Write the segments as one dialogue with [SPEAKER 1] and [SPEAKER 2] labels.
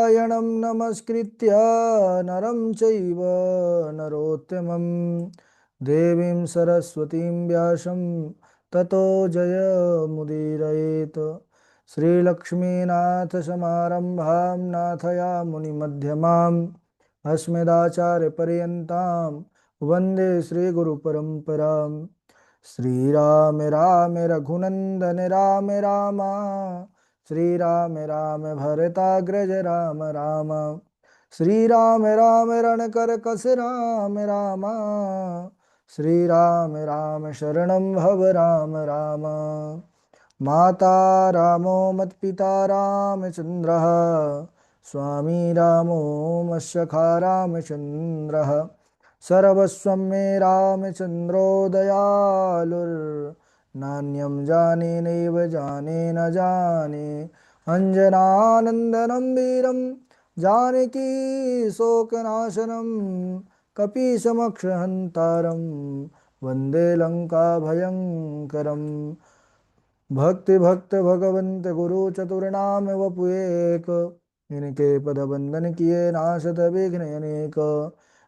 [SPEAKER 1] नारायणं नमस्कृत्य नरं चैव नरोत्तमं देवीं सरस्वतीं व्यासं ततो जयमुदीरयेत्। श्रीलक्ष्मीनाथसमारम्भां नाथयामुनिमध्यमाम् अस्मदाचार्यपर्यन्तां वन्दे श्रीगुरुपरम्पराम्। श्रीराम राम रघुनन्दन राम राम, श्रीराम राम भरताग्रज राम राम, श्रीराम राम रणकर कस राम राम, श्रीराम राम शरणं भव राम राम। माता रामो मत्पिता रामचन्द्रः, स्वामी रामो मत्सखा रामचन्द्रः, सर्वस्वं मे रामचन्द्रो दयालुर्नान्यं जाने नैव जाने न जाने। अञ्जनानन्दनं वीरं जानकी शोकनाशनं कपीशमक्षहन्तारं वन्दे लङ्काभयङ्करम्। भक्ति भक्त भगवंत गुरु चतुर्नाम वपु एक, इनके पद बंदन किए नाशत विघ्न अनेक।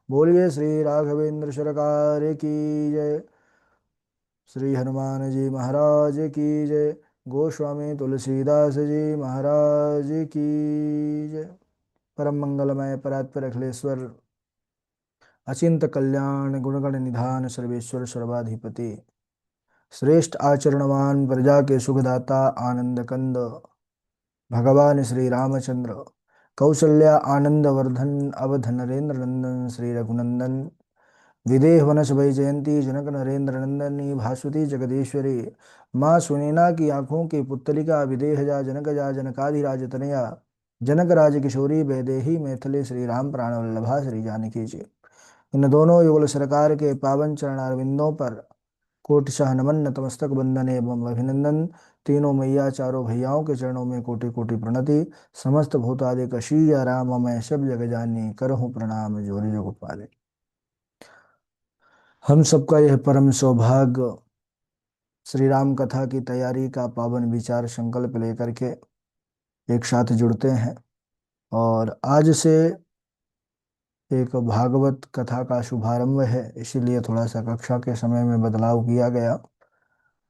[SPEAKER 1] बोलिए श्री राघवेंद्र सरकार की जय, श्री हनुमान जी महाराज की जय, गोस्वामी तुलसीदास जी महाराज की जय। परम मंगलमय परात्पर अखिलेश्वर अचिंत कल्याण गुणगण निधान सर्वेश्वर सर्वाधिपति, श्रेष्ठ आचरणवान प्रजा के सुखदाता आनंद कंद भगवान श्री रामचंद्र, कौसल्या आनंद वर्धन अवध नरेंद्र नंदन श्री रघुनंदन, विदेह वनस वैजयंती जनक नरेंद्र नंदनी भास्वती जगदीश्वरी, माँ सुनैना की आंखों की पुतलिका विदेह जा जनक जा जनकाधिराज तनया, जनक राज किशोरी वैदेही मैथिली श्री राम प्राण वल्लभा श्री जानकी जी। इन दोनों युगल सरकार के पावन चरणारविंदों पर कोटिशः नमन नतमस्तक बंदन एवं अभिनंदन। तीनों मैया चारों भैयाओं के चरणों में कोटि कोटि प्रणति। समस्त भूतादि कशीय राम मैं सब जग जानी, करहूँ प्रणाम जोरि जग पाले। हम सबका यह परम सौभाग्य श्री राम कथा की तैयारी का पावन विचार संकल्प लेकर के एक साथ जुड़ते हैं, और आज से एक भागवत कथा का शुभारंभ है, इसीलिए थोड़ा सा कक्षा के समय में बदलाव किया गया।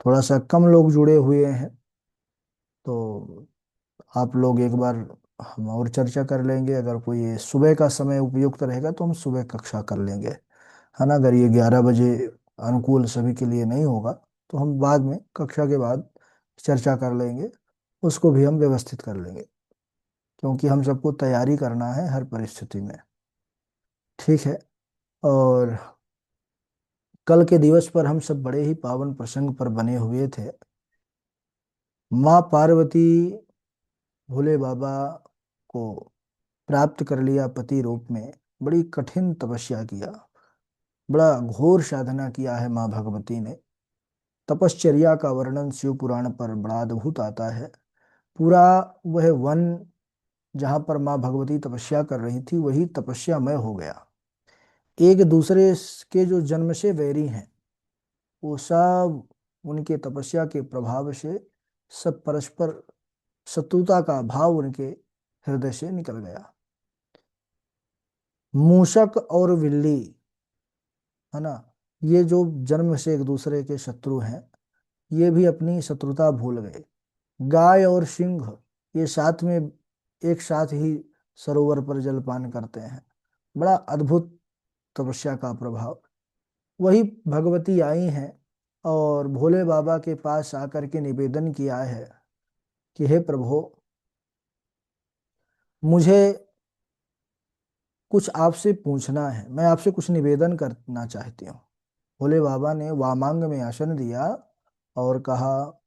[SPEAKER 1] थोड़ा सा कम लोग जुड़े हुए हैं, तो आप लोग एक बार हम और चर्चा कर लेंगे। अगर कोई सुबह का समय उपयुक्त रहेगा तो हम सुबह कक्षा कर लेंगे, है ना। अगर ये 11 बजे अनुकूल सभी के लिए नहीं होगा तो हम बाद में कक्षा के बाद चर्चा कर लेंगे, उसको भी हम व्यवस्थित कर लेंगे, क्योंकि हम सबको तैयारी करना है हर परिस्थिति में। ठीक है। और कल के दिवस पर हम सब बड़े ही पावन प्रसंग पर बने हुए थे। माँ पार्वती भोले बाबा को प्राप्त कर लिया पति रूप में, बड़ी कठिन तपस्या किया, बड़ा घोर साधना किया है माँ भगवती ने। तपश्चर्या का वर्णन शिव पुराण पर बड़ा अद्भुत आता है। पूरा वह वन जहाँ पर माँ भगवती तपस्या कर रही थी वही तपस्यामय हो गया। एक दूसरे के जो जन्म से वैरी हैं वो सब उनके तपस्या के प्रभाव से सब परस्पर शत्रुता का भाव उनके हृदय से निकल गया। मूषक और बिल्ली, है ना, ये जो जन्म से एक दूसरे के शत्रु हैं, ये भी अपनी शत्रुता भूल गए। गाय और सिंह ये साथ में एक साथ ही सरोवर पर जलपान करते हैं। बड़ा अद्भुत तपस्या का प्रभाव। वही भगवती आई हैं और भोले बाबा के पास आकर के निवेदन किया है कि हे प्रभु, मुझे कुछ आपसे पूछना है, मैं आपसे कुछ निवेदन करना चाहती हूँ। भोले बाबा ने वामांग में आसन दिया और कहा,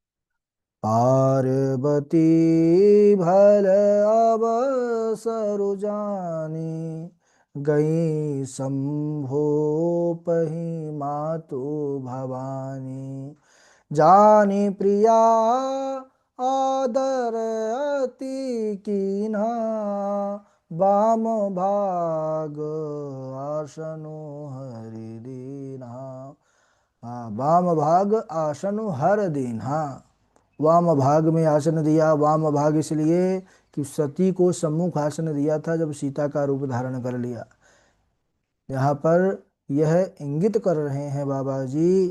[SPEAKER 1] पार्वती भल अब सरु जानी, गई शंभो पही मातु भवानी, जानी प्रिया आदर अति कीन्हा, वाम भाग आसनु हरि दीन्हा। हाँ, वाम भाग आसन हर दीन्हा। वाम भाग में आसन दिया। वाम भाग इसलिए कि सती को सम्मुख आसन दिया था जब सीता का रूप धारण कर लिया। यहाँ पर यह इंगित कर रहे हैं बाबा जी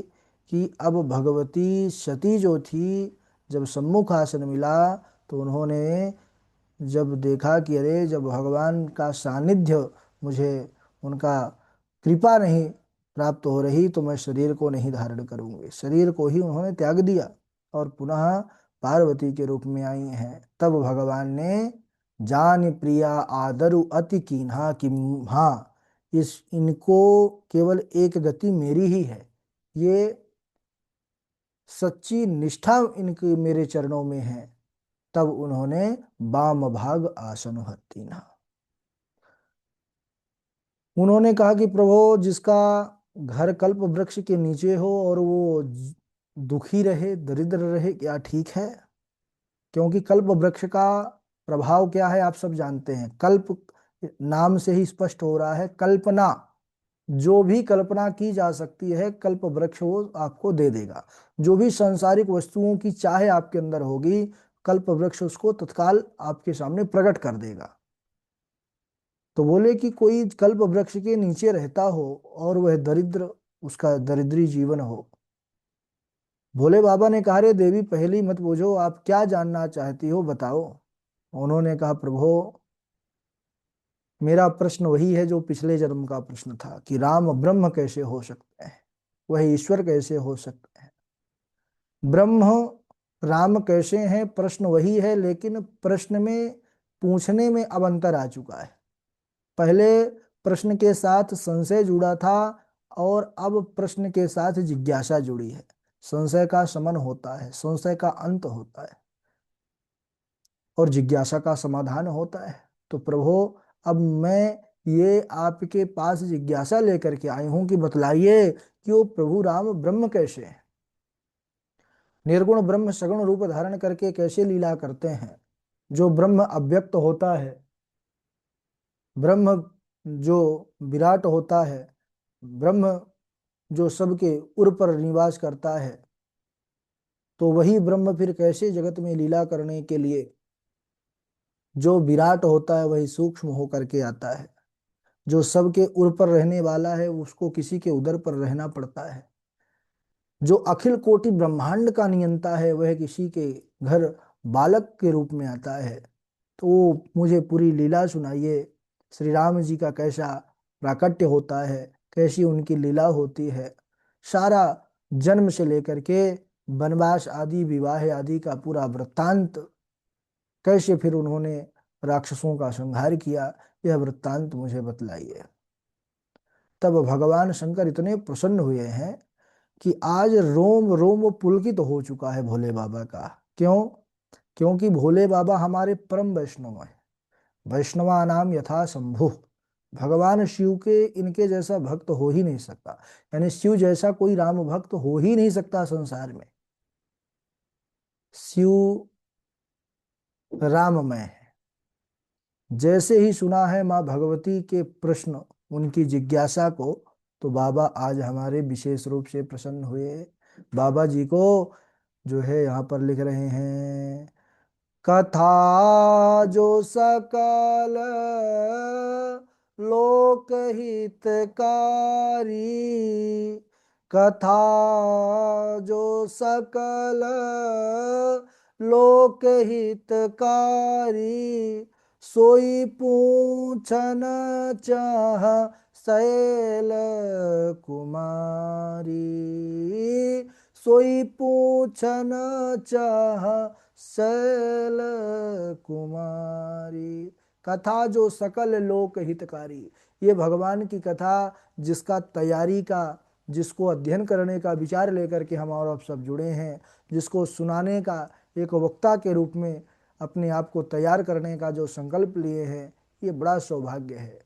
[SPEAKER 1] कि अब भगवती सती जो थी, जब सम्मुख आसन मिला तो उन्होंने जब देखा कि अरे, जब भगवान का सानिध्य मुझे, उनका कृपा नहीं प्राप्त हो रही, तो मैं शरीर को नहीं धारण करूंगी। शरीर को ही उन्होंने त्याग दिया और पुनः पार्वती के रूप में आई हैं। तब भगवान ने जान प्रिया आदरु अति कीन्हा कि हाँ, इस इनको केवल एक गति मेरी ही है, ये सच्ची निष्ठा इनकी मेरे चरणों में है। तब उन्होंने वाम भाग आसन हत्तीना, उन्होंने कहा कि प्रभु, जिसका घर कल्प वृक्ष के नीचे हो और वो दुखी रहे, दरिद्र रहे, क्या ठीक है? क्योंकि कल्प वृक्ष का प्रभाव क्या है आप सब जानते हैं। कल्प नाम से ही स्पष्ट हो रहा है, कल्पना। जो भी कल्पना की जा सकती है कल्प वृक्ष वो आपको दे देगा। जो भी सांसारिक वस्तुओं की चाह आपके अंदर होगी, कल्प वृक्ष उसको तत्काल आपके सामने प्रकट कर देगा। तो बोले कि कोई कल्प वृक्ष के नीचे रहता हो और वह दरिद्र, उसका दरिद्री जीवन हो। भोले बाबा ने कहा, रे देवी, पहली मत पूछो, आप क्या जानना चाहती हो बताओ। उन्होंने कहा, प्रभु, मेरा प्रश्न वही है जो पिछले जन्म का प्रश्न था कि राम ब्रह्म कैसे हो सकते हैं, वह ईश्वर कैसे हो सकते हैं। ब्रह्म राम कैसे हैं, प्रश्न वही है, लेकिन प्रश्न में पूछने में अब अंतर आ चुका है। पहले प्रश्न के साथ संशय जुड़ा था और अब प्रश्न के साथ जिज्ञासा जुड़ी है। संशय का शमन होता है, संशय का अंत होता है और जिज्ञासा का समाधान होता है। तो प्रभु, अब मैं ये आपके पास जिज्ञासा लेकर के आई हूं कि बतलाइए कि वो प्रभु राम ब्रह्म कैसे हैं, निर्गुण ब्रह्म सगुण रूप धारण करके कैसे लीला करते हैं। जो ब्रह्म अव्यक्त होता है, ब्रह्म जो विराट होता है, ब्रह्म जो सबके उर पर निवास करता है, तो वही ब्रह्म फिर कैसे जगत में लीला करने के लिए, जो विराट होता है वही सूक्ष्म होकर के आता है। जो सबके उर पर रहने वाला है उसको किसी के उदर पर रहना पड़ता है। जो अखिल कोटि ब्रह्मांड का नियंता है वह किसी के घर बालक के रूप में आता है। तो मुझे पूरी लीला सुनाइए, श्री राम जी का कैसा प्राकट्य होता है, कैसी उनकी लीला होती है। सारा जन्म से लेकर के वनवास आदि, विवाह आदि का पूरा वृत्तांत, कैसे फिर उन्होंने राक्षसों का संहार किया, यह वृत्तांत मुझे बतलाइए। तब भगवान शंकर इतने प्रसन्न हुए हैं कि आज रोम रोम पुलकित हो चुका है भोले बाबा का। क्यों? क्योंकि भोले बाबा हमारे परम वैष्णव हैं। वैष्णवा नाम यथा शंभु, भगवान शिव के इनके जैसा भक्त हो ही नहीं सकता। यानी शिव जैसा कोई राम भक्त हो ही नहीं सकता संसार में। शिव राममय है। जैसे ही सुना है माँ भगवती के प्रश्न, उनकी जिज्ञासा को, तो बाबा आज हमारे विशेष रूप से प्रसन्न हुए। बाबा जी को जो है यहाँ पर लिख रहे हैं, कथा जो सकल लोक हितकारी, कथा जो सकल लोक हितकारी, सोई पूछन चाह शैल कुमारी, सोई पूछन चाह शैल कुमारी। कथा जो सकल लोक हितकारी, ये भगवान की कथा जिसका तैयारी का, जिसको अध्ययन करने का विचार लेकर के हम और आप सब जुड़े हैं, जिसको सुनाने का एक वक्ता के रूप में अपने आप को तैयार करने का जो संकल्प लिए हैं, ये बड़ा सौभाग्य है।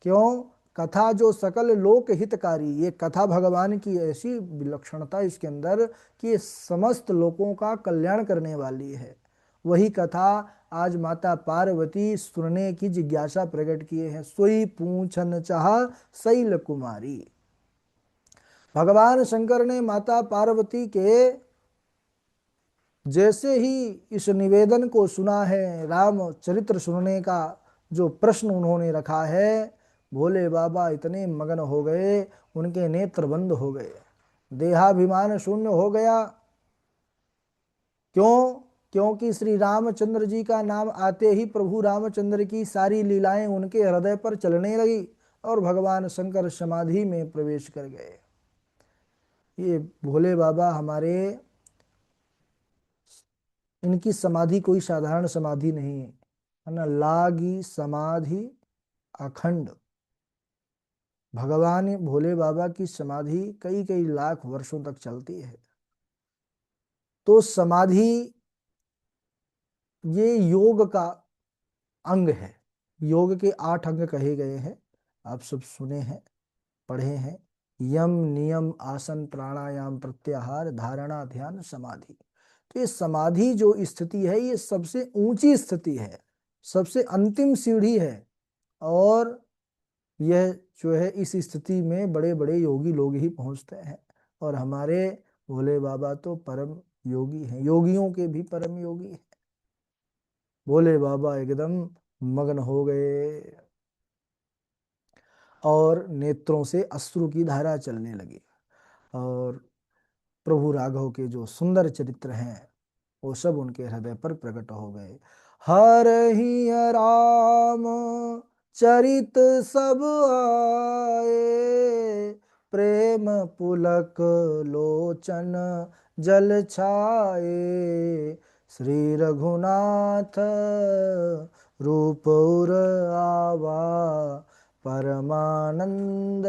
[SPEAKER 1] क्यों? कथा जो सकल लोक हितकारी, ये कथा भगवान की ऐसी विलक्षणता इसके अंदर कि ये समस्त लोगों का कल्याण करने वाली है। वही कथा आज माता पार्वती सुनने की जिज्ञासा प्रकट किए हैं। सोई पूछन चाह शैल कुमारी, भगवान शंकर ने माता पार्वती के जैसे ही इस निवेदन को सुना है, राम चरित्र सुनने का जो प्रश्न उन्होंने रखा है, भोले बाबा इतने मगन हो गए, उनके नेत्र बंद हो गए, देहाभिमान शून्य हो गया। क्यों? क्योंकि श्री रामचंद्र जी का नाम आते ही प्रभु रामचंद्र की सारी लीलाएं उनके हृदय पर चलने लगी और भगवान शंकर समाधि में प्रवेश कर गए। ये भोले बाबा हमारे, इनकी समाधि कोई साधारण समाधि नहीं है ना, लागी समाधि अखंड। भगवान भोले बाबा की समाधि कई कई लाख वर्षों तक चलती है। तो समाधि ये योग का अंग है। योग के 8 अंग कहे गए हैं, आप सब सुने हैं, पढ़े हैं। यम, नियम, आसन, प्राणायाम, प्रत्याहार, धारणा, ध्यान, समाधि। तो ये समाधि जो स्थिति है, ये सबसे ऊंची स्थिति है, सबसे अंतिम सीढ़ी है। और यह जो है, इस स्थिति में बड़े बड़े योगी लोग ही पहुंचते हैं। और हमारे भोले बाबा तो परम योगी हैं, योगियों के भी परम योगी हैं। भोले बाबा एकदम मग्न हो गए और नेत्रों से अश्रु की धारा चलने लगी। और प्रभु राघव के जो सुंदर चरित्र हैं, वो सब उनके हृदय पर प्रकट हो गए। हर ही राम चरित सब आए, प्रेम पुलक लोचन जल छाए, श्री रघुनाथ रूप उर आवा, परमानंद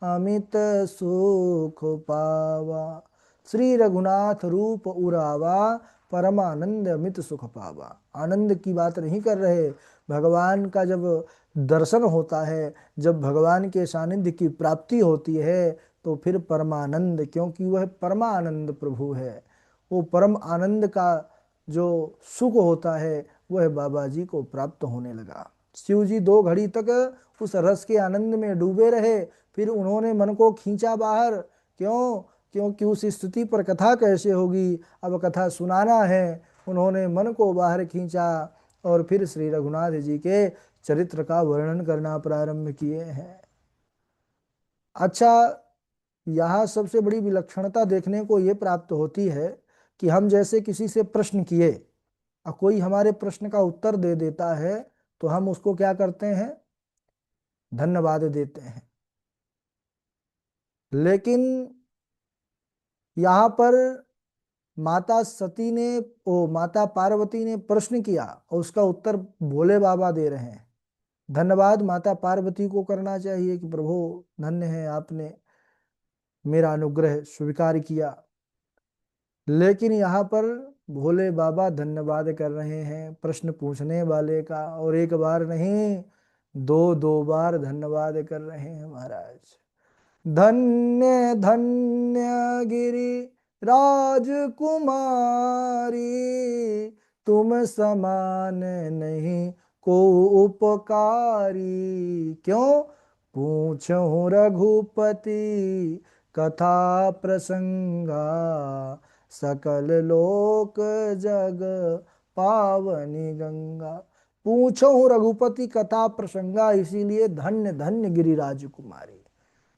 [SPEAKER 1] अमित सुख पावा। श्री रघुनाथ रूप उरावा, परमानंद अमित सुख पावा। आनंद की बात नहीं कर रहे, भगवान का जब दर्शन होता है, जब भगवान के सानिध्य की प्राप्ति होती है, तो फिर परमानंद, क्योंकि वह परमानंद प्रभु है। वो परम आनंद का जो सुख होता है, वह बाबा जी को प्राप्त होने लगा। शिव जी 2 घड़ी तक उस रस के आनंद में डूबे रहे, फिर उन्होंने मन को खींचा बाहर। क्यों? क्योंकि उस स्थिति पर कथा कैसे होगी, अब कथा सुनाना है। उन्होंने मन को बाहर खींचा और फिर श्री रघुनाथ जी के चरित्र का वर्णन करना प्रारंभ किए हैं। अच्छा, यहाँ सबसे बड़ी विलक्षणता देखने को ये प्राप्त होती है कि हम जैसे किसी से प्रश्न किए और कोई हमारे प्रश्न का उत्तर दे देता है, तो हम उसको क्या करते हैं? धन्यवाद देते हैं। लेकिन यहाँ पर माता सती ने, ओ माता पार्वती ने प्रश्न किया और उसका उत्तर भोले बाबा दे रहे हैं। धन्यवाद माता पार्वती को करना चाहिए कि प्रभु धन्य है, आपने मेरा अनुग्रह स्वीकार किया। लेकिन यहाँ पर भोले बाबा धन्यवाद कर रहे हैं प्रश्न पूछने वाले का, और एक बार नहीं, 2 बार धन्यवाद कर रहे हैं महाराज। धन्य धन्य गिरि राजकुमारी, तुम समान नहीं को उपकारी। क्यों? पूछूं रघुपति कथा प्रसंगा, सकल लोक जग पावनी गंगा। पूछूं रघुपति कथा प्रसंगा, इसीलिए धन्य धन्य गिरिराज कुमारी।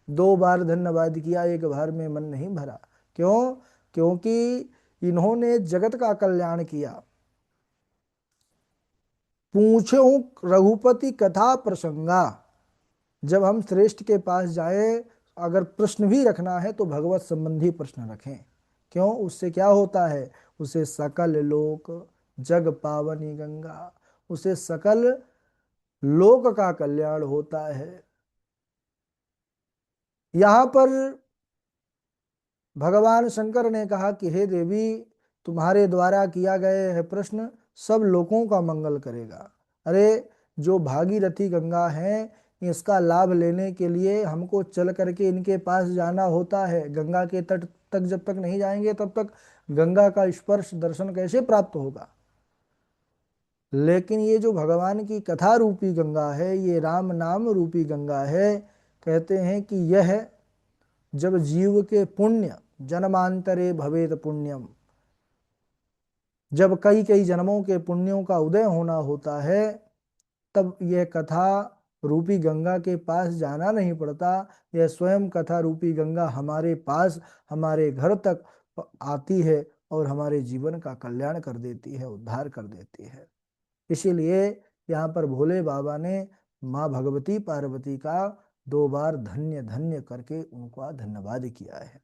[SPEAKER 1] 2 बार धन्यवाद किया, एक बार में मन नहीं भरा। क्यों? क्योंकि इन्होंने जगत का कल्याण किया। पूछो रघुपति कथा प्रसंगा, जब हम श्रेष्ठ के पास जाए, अगर प्रश्न भी रखना है तो भगवत संबंधी प्रश्न रखें। क्यों? उससे क्या होता है? उसे सकल लोक जग पावनी गंगा, उसे सकल लोक का कल्याण होता है। यहां पर भगवान शंकर ने कहा कि हे देवी, तुम्हारे द्वारा किया गया है प्रश्न सब लोगों का मंगल करेगा। अरे, जो भागीरथी गंगा है, इसका लाभ लेने के लिए हमको चल करके इनके पास जाना होता है। गंगा के तट तक जब तक नहीं जाएंगे, तब तक गंगा का स्पर्श दर्शन कैसे प्राप्त होगा? लेकिन ये जो भगवान की कथा रूपी गंगा है, ये राम नाम रूपी गंगा है, कहते हैं कि यह जब जीव के पुण्य, जन्मांतरे भवेत पुण्यम, जब कई कई जन्मों के पुण्यों का उदय होना होता है, तब यह कथा रूपी गंगा के पास जाना नहीं पड़ता। यह स्वयं कथा रूपी गंगा हमारे पास, हमारे घर तक आती है और हमारे जीवन का कल्याण कर देती है, उद्धार कर देती है। इसीलिए यहाँ पर भोले बाबा ने माँ भगवती पार्वती का 2 बार धन्य धन्य करके उनका धन्यवाद किया है।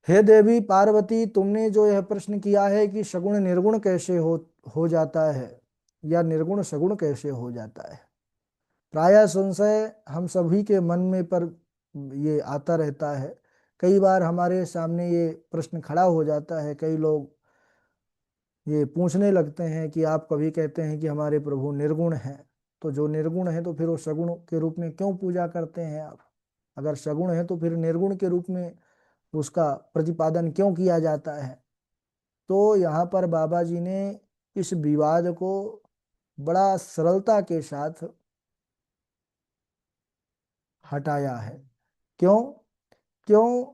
[SPEAKER 1] हे देवी पार्वती, तुमने जो यह प्रश्न किया है कि सगुण निर्गुण कैसे हो जाता है, या निर्गुण सगुण कैसे हो जाता है, प्रायः संशय हम सभी के मन में पर ये आता रहता है। कई बार हमारे सामने ये प्रश्न खड़ा हो जाता है। कई लोग ये पूछने लगते हैं कि आप कभी कहते हैं कि हमारे प्रभु निर्गुण हैं, तो जो निर्गुण है तो फिर वो सगुण के रूप में क्यों पूजा करते हैं आप? अगर सगुण है तो फिर निर्गुण के रूप में उसका प्रतिपादन क्यों किया जाता है? तो यहाँ पर बाबा जी ने इस विवाद को बड़ा सरलता के साथ हटाया है। क्यों? क्यों?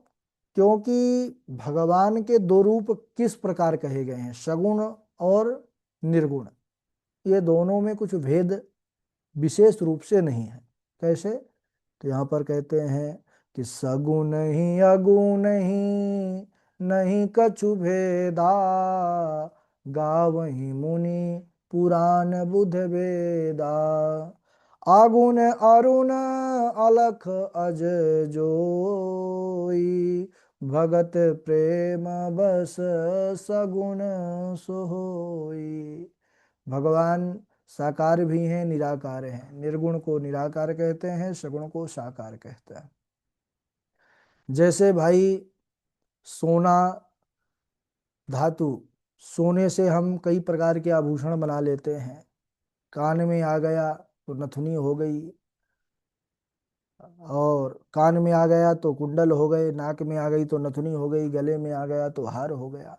[SPEAKER 1] क्योंकि भगवान के 2 रूप किस प्रकार कहे गए हैं, सगुण और निर्गुण। ये दोनों में कुछ भेद विशेष रूप से नहीं है। कैसे? तो यहाँ पर कहते हैं कि सगुण ही अगुण ही नहीं कछु भेदा, गावहीं मुनि पुराण बुध वेदा। आगुन अरुण अलख अज जोई, भगत प्रेम बस सगुण सोई। भगवान साकार भी हैं, निराकार हैं। निर्गुण को निराकार कहते हैं, सगुण को साकार कहते हैं। जैसे भाई सोना धातु, सोने से हम कई प्रकार के आभूषण बना लेते हैं। कान में आ गया तो नथुनी हो गई, और कान में आ गया तो कुंडल हो गए, नाक में आ गई तो नथुनी हो गई, गले में आ गया तो हार हो गया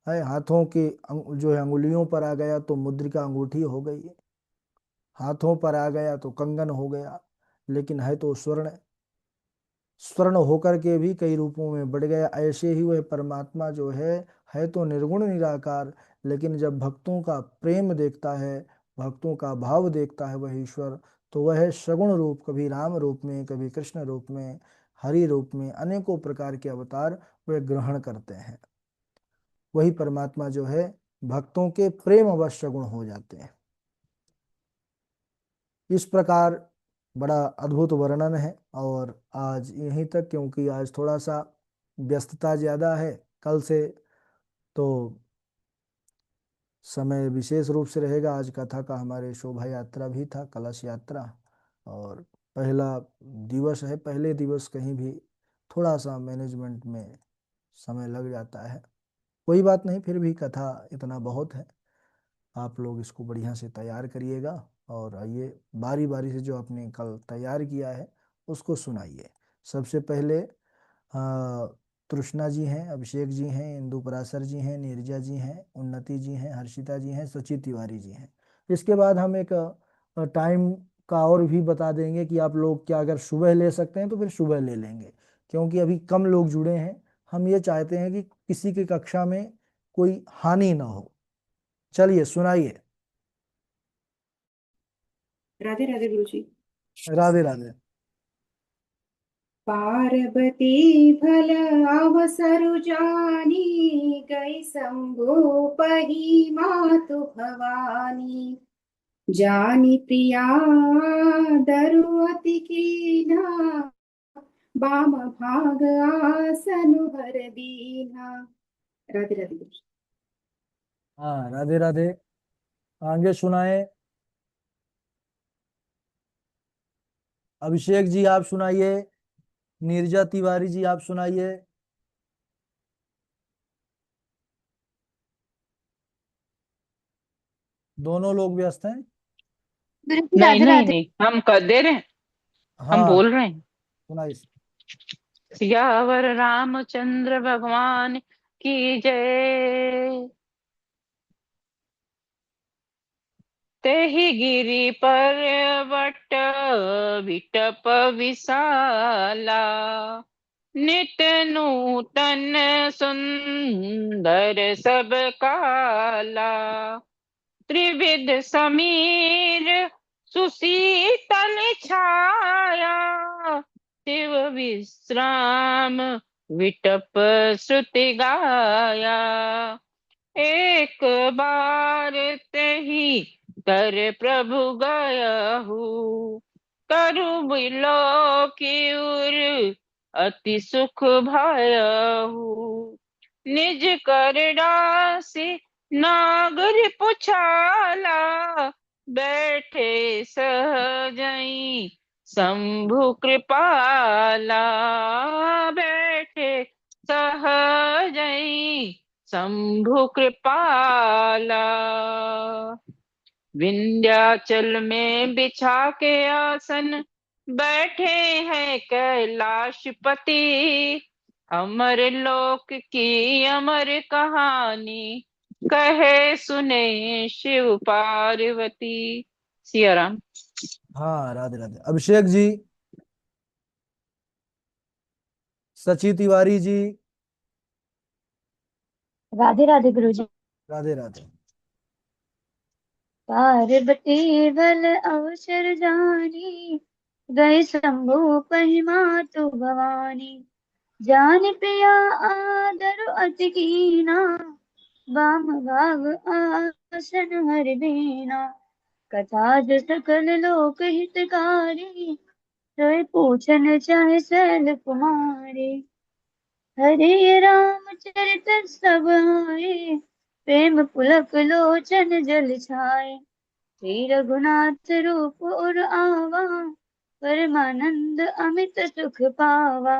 [SPEAKER 1] है, हाथों के जो है अंगुलियों पर आ गया तो मुद्रिका अंगूठी हो गई, हाथों पर आ गया तो कंगन हो गया। लेकिन है तो स्वर्ण। स्वर्ण होकर के भी कई रूपों में बढ़ गया। ऐसे ही वह परमात्मा जो है तो निर्गुण निराकार, लेकिन जब भक्तों का प्रेम देखता है, भक्तों का भाव देखता है वह ईश्वर, तो वह सगुण रूप, कभी राम रूप में, कभी कृष्ण रूप में, हरि रूप में, अनेकों प्रकार के अवतार वह ग्रहण करते हैं। वही परमात्मा जो है भक्तों के प्रेम अवश्य सगुण हो जाते हैं। इस प्रकार बड़ा अद्भुत वर्णन है। और आज यहीं तक, क्योंकि आज थोड़ा सा व्यस्तता ज़्यादा है कल से, तो समय विशेष रूप से रहेगा। आज कथा का हमारे शोभा यात्रा भी था, कलश यात्रा, और पहला दिवस है। पहले दिवस कहीं भी थोड़ा सा मैनेजमेंट में समय लग जाता है। कोई बात नहीं, फिर भी कथा इतना बहुत है। आप लोग इसको बढ़िया से तैयार करिएगा, और आइए बारी बारी से जो आपने कल तैयार किया है उसको सुनाइए। सबसे पहले तृष्णा जी हैं, अभिषेक जी हैं, इंदु पराशर जी हैं, नीरजा जी हैं, उन्नति जी हैं, हर्षिता जी हैं, सुचित तिवारी जी हैं। इसके बाद हम एक टाइम का और भी बता देंगे कि आप लोग क्या अगर सुबह ले सकते हैं तो फिर सुबह ले लेंगे, क्योंकि अभी कम लोग जुड़े हैं। हम ये चाहते हैं कि किसी की कक्षा में कोई हानि ना हो। चलिए सुनाइए।
[SPEAKER 2] राधे राधे गुरु जी।
[SPEAKER 1] राधे राधे।
[SPEAKER 2] पार्वती भल अवसरु जानी, गई शंभु पही मातु भवानी। जानी प्रिया दरुअति कीन्हा, बाम भाग आसनु हर दीन्हा। राधे राधे गुरु जी।
[SPEAKER 1] हाँ, राधे राधे। आगे सुनाए। अभिषेक जी आप सुनाइए। नीरजा तिवारी जी आप सुनाइए। दोनों लोग व्यस्त हैं।
[SPEAKER 3] गुरु जी
[SPEAKER 4] नहीं
[SPEAKER 3] राधे
[SPEAKER 4] नहीं
[SPEAKER 3] राधे।
[SPEAKER 4] नहीं, हम कर दे रहे हैं। हम
[SPEAKER 1] हाँ,
[SPEAKER 4] बोल रहे हैं।
[SPEAKER 1] सुनाइए।
[SPEAKER 4] सियावर रामचंद्र भगवान की जय। तेहि गिरि पर्वत विटप विशाला, नित्य नूतन सुंदर सब काला, त्रिविध समीर सुशीतल छाया, शिव विश्राम विटप श्रुति गाया। एक बार ते ही कर प्रभु गयहु, करु बिलो की उर अति सुख भयहु। निज कर डासी नागर पुछाला, बैठे सहजई शंभु कृपाला, बैठे सहजई शंभु कृपाला। विंध्याचल में बिछा के आसन, बैठे हैं कैलाशपति, अमर लोक की अमर कहानी, कहे सुने शिव पार्वती। सिया राम।
[SPEAKER 1] हाँ, राधे राधे। अभिषेक जी, सची तिवारी जी,
[SPEAKER 3] राधे राधे गुरुजी।
[SPEAKER 1] राधे राधे।
[SPEAKER 3] पार्वती बल अवसर जानी, गए शंभु महिमा तु भवानी। जान प्रिया आदर अति कीना, वाम भाग आसन हर बीना। कथा जो सकल लोक हितकारी, सोई पूछन चाहे सल कुमारी। हरे रामचरित सब आए, प्रेम पुलक लोचन जल छाए। श्री रघुनाथ रूप और आवा, परमानंद अमित सुख पावा।